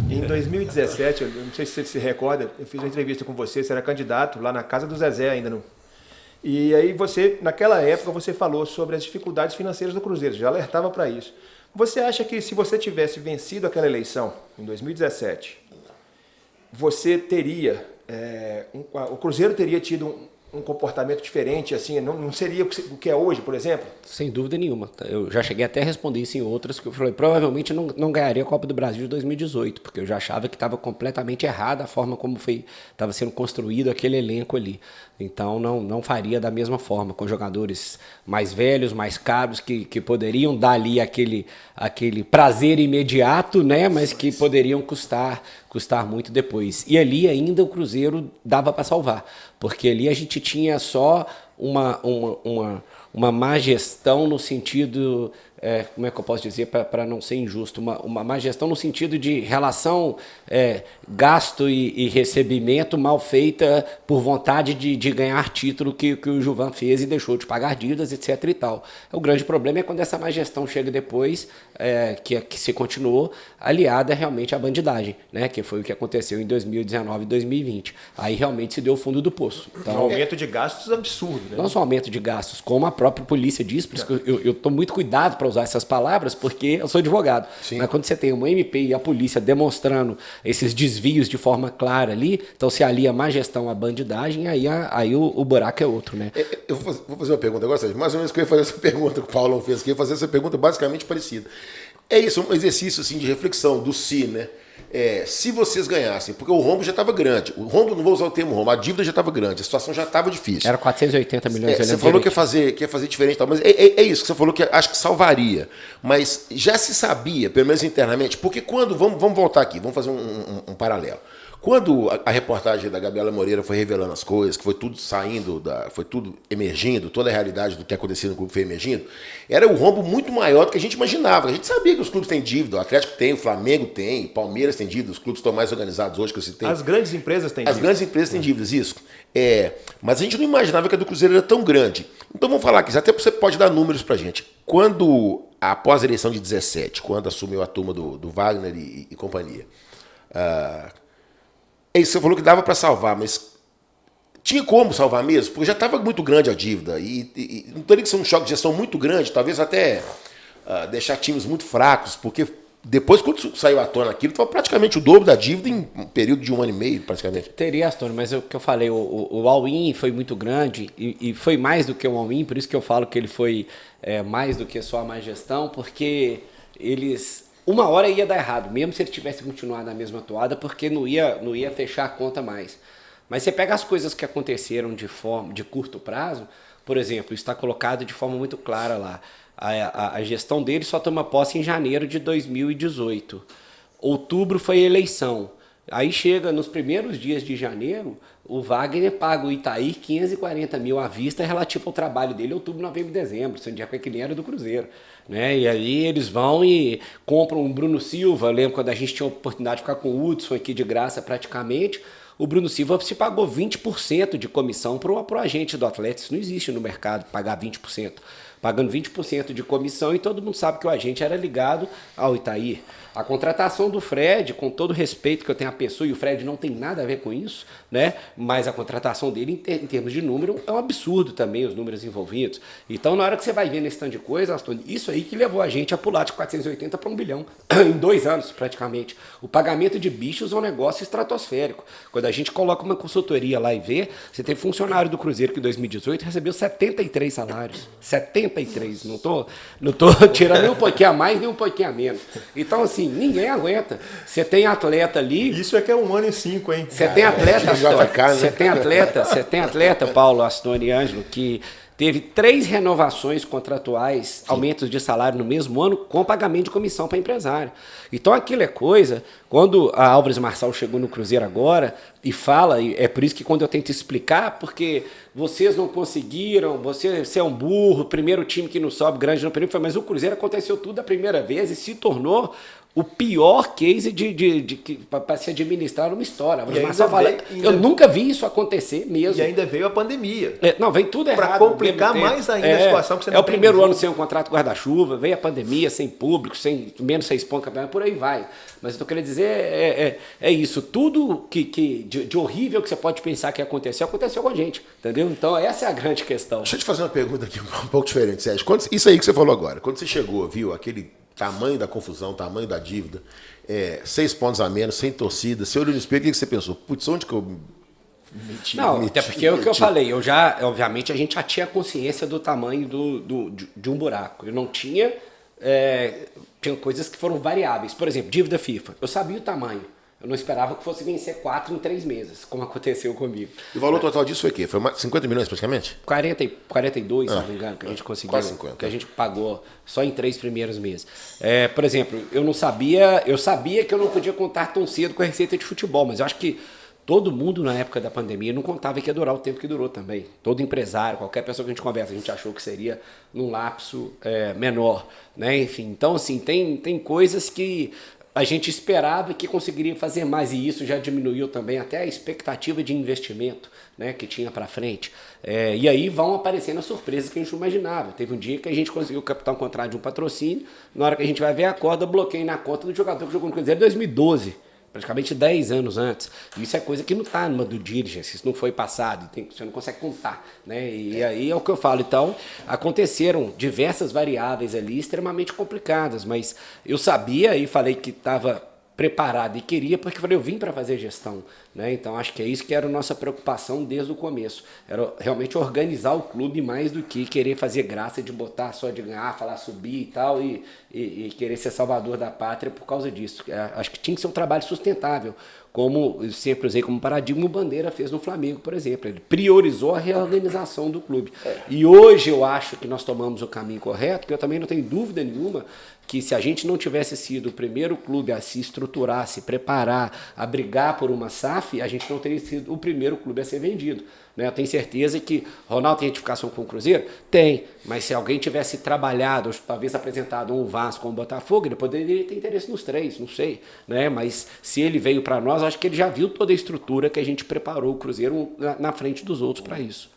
Em 2017, eu não sei se você se recorda, eu fiz uma entrevista com você era candidato lá na casa do Zezé ainda. No... E aí você, naquela época, você falou sobre as dificuldades financeiras do Cruzeiro, já alertava para isso. Você acha que se você tivesse vencido aquela eleição, em 2017, você teria, o Cruzeiro teria tido um comportamento diferente, assim, não seria o que é hoje, por exemplo? Sem dúvida nenhuma. Eu já cheguei até a responder isso em outras, que eu falei, provavelmente não ganharia a Copa do Brasil de 2018, porque eu já achava que estava completamente errada a forma como estava sendo construído aquele elenco ali. Então não faria da mesma forma, com jogadores mais velhos, mais caros, que poderiam dar ali aquele prazer imediato, né, mas que poderiam custar muito depois. E ali ainda o Cruzeiro dava para salvar, porque ali a gente tinha só uma má gestão no sentido, como é que eu posso dizer, para não ser injusto, uma má gestão no sentido de relação gasto e recebimento mal feita por vontade de ganhar título que o Gilvan fez e deixou de pagar dívidas, etc. e tal. O grande problema é quando essa má gestão chega depois, que se continuou, aliada realmente à bandidagem, né, que foi o que aconteceu em 2019 e 2020. Aí realmente se deu o fundo do poço. Então, um aumento de gastos absurdo, né? Não só aumento de gastos, como a própria polícia diz, por isso que eu tomo muito cuidado para usar essas palavras, porque eu sou advogado. Sim. Mas quando você tem uma MP e a polícia demonstrando esses desvios de forma clara ali, então se alia a má gestão à bandidagem, aí o buraco é outro, né? Eu vou fazer uma pergunta agora, Sérgio. Mais ou menos que eu ia fazer essa pergunta que o Paulo fez aqui, eu ia fazer essa pergunta basicamente parecida. É isso, um exercício assim, de reflexão do si, né? Se vocês ganhassem, porque o rombo já estava grande. O rombo, não vou usar o termo rombo, a dívida já estava grande, a situação já estava difícil. Era 480 milhões. Você falou que ia fazer diferente, mas é isso que você falou, que acho que salvaria. Mas já se sabia, pelo menos internamente, porque quando, vamos voltar aqui, vamos fazer um paralelo. Quando a reportagem da Gabriela Moreira foi revelando as coisas, que foi tudo saindo, foi tudo emergindo, toda a realidade do que acontecia no clube foi emergindo, era um rombo muito maior do que a gente imaginava. A gente sabia que os clubes têm dívida, o Atlético tem, o Flamengo tem, o Palmeiras tem dívida, os clubes estão mais organizados hoje que eu citei. As grandes empresas têm dívidas. As grandes empresas têm dívidas, isso. Mas a gente não imaginava que a do Cruzeiro era tão grande. Então vamos falar aqui, até você pode dar números pra gente. Após a eleição de 17, quando assumiu a turma do Wagner e companhia, isso você falou que dava para salvar, mas tinha como salvar mesmo? Porque já estava muito grande a dívida. E não teria que ser um choque de gestão muito grande, talvez até deixar times muito fracos, porque depois, quando saiu à tona aquilo, foi praticamente o dobro da dívida em um período de 1 ano e meio, praticamente. Teria, Astônio, mas o que eu falei, o all-in foi muito grande e foi mais do que um all-in, por isso que eu falo que ele foi mais do que só a má gestão, porque eles... Uma hora ia dar errado, mesmo se ele tivesse continuado na mesma toada, porque não ia fechar a conta mais. Mas você pega as coisas que aconteceram de curto prazo, por exemplo, está colocado de forma muito clara lá. A gestão dele só toma posse em janeiro de 2018. Outubro foi eleição. Aí chega nos primeiros dias de janeiro, o Wagner paga o Itaí 540 mil à vista relativo ao trabalho dele em outubro, novembro e dezembro, sendo que ele era do Cruzeiro. Né? E aí eles vão e compram o Bruno Silva. Eu lembro quando a gente tinha a oportunidade de ficar com o Hudson aqui de graça praticamente, o Bruno Silva se pagou 20% de comissão para o agente do Atlético. Isso não existe no mercado, pagar 20%. Pagando 20% de comissão e todo mundo sabe que o agente era ligado ao Itaí. A contratação do Fred, com todo o respeito que eu tenho à pessoa, e o Fred não tem nada a ver com isso, né? Mas a contratação dele, em termos de número, é um absurdo também, os números envolvidos. Então, na hora que você vai ver nesse tanto de coisa, Astônio, isso aí que levou a gente a pular de 480 para 1 bilhão, em 2 anos, praticamente. O pagamento de bichos é um negócio estratosférico. Quando a gente coloca uma consultoria lá e vê, você tem funcionário do Cruzeiro que em 2018 recebeu 73 salários. 73, não tô tirando nem um pouquinho a mais, nem um pouquinho a menos. Então, assim, ninguém aguenta. Você tem atleta ali... Isso é que é 1 ano e 5, hein? Você tem atleta, você tem atleta, Paulo, Astônio e Ângelo, que teve 3 renovações contratuais, aumentos de salário no mesmo ano, com pagamento de comissão para empresário. Então aquilo é coisa, quando a Álvares Marçal chegou no Cruzeiro agora e fala, e é por isso que quando eu tento explicar, porque vocês não conseguiram, você é um burro, primeiro time que não sobe grande no período, mas o Cruzeiro aconteceu tudo a primeira vez e se tornou o pior case para se administrar uma história. E Eu nunca vi isso acontecer mesmo. E ainda veio a pandemia. Não, vem tudo errado. Para complicar mais ainda a situação que você não tem. É o primeiro ano junto. sem um contrato guarda-chuva, veio a pandemia, sem público, sem menos 6 pontos, por aí vai. Mas o que eu queria dizer é isso. Tudo de horrível que você pode pensar que aconteceu com a gente. Entendeu? Então essa é a grande questão. Deixa eu te fazer uma pergunta aqui um pouco diferente, Sérgio. Isso aí que você falou agora, quando você chegou, viu aquele tamanho da confusão, tamanho da dívida, 6 pontos a menos, sem torcida, você olhou no espelho, o que você pensou? Putz, onde que eu até porque é o que eu falei, obviamente, a gente já tinha consciência do tamanho de um buraco. Eu não tinha, tinha coisas que foram variáveis. Por exemplo, dívida FIFA. Eu sabia o tamanho. Eu não esperava que fosse vencer 4 em 3 meses, como aconteceu comigo. E o valor total disso foi o quê? Foi 50 milhões praticamente? 42, se não me engano, que a gente conseguiu. Quase 50. Que a gente pagou só em 3 primeiros meses. Por exemplo, eu sabia que eu não podia contar tão cedo com a receita de futebol, mas eu acho que todo mundo na época da pandemia não contava que ia durar o tempo que durou também. Todo empresário, qualquer pessoa que a gente conversa, a gente achou que seria num lapso menor, né? Enfim, então assim, tem coisas que a gente esperava que conseguiria fazer mais, e isso já diminuiu também até a expectativa de investimento, né, que tinha para frente. E aí vão aparecendo as surpresas que a gente não imaginava. Teve um dia que a gente conseguiu captar um contrato de um patrocínio, na hora que a gente vai ver a corda, bloqueio na conta do jogador que jogou no Cruzeiro em 2012. Praticamente 10 anos antes. Isso é coisa que não está numa due diligence, isso não foi passado, você não consegue contar, né? E aí é o que eu falo. Então, aconteceram diversas variáveis ali extremamente complicadas, mas eu sabia e falei que estava preparado e queria, porque eu vim para fazer gestão, né? Então acho que é isso que era a nossa preocupação desde o começo, era realmente organizar o clube mais do que querer fazer graça de botar só de ganhar, falar subir e tal, e querer ser salvador da pátria por causa disso. Acho que tinha que ser um trabalho sustentável, como eu sempre usei como paradigma, o Bandeira fez no Flamengo, por exemplo. Ele priorizou a reorganização do clube. E hoje eu acho que nós tomamos o caminho correto, porque eu também não tenho dúvida nenhuma que se a gente não tivesse sido o primeiro clube a se estruturar, a se preparar, a brigar por uma SAF, a gente não teria sido o primeiro clube a ser vendido. Né? Eu tenho certeza que Ronaldo tem identificação com o Cruzeiro? Tem, mas se alguém tivesse trabalhado, ou talvez apresentado um Vasco ou um Botafogo, ele poderia ter interesse nos 3, não sei. Né? Mas se ele veio para nós, acho que ele já viu toda a estrutura que a gente preparou o Cruzeiro na frente dos outros para isso.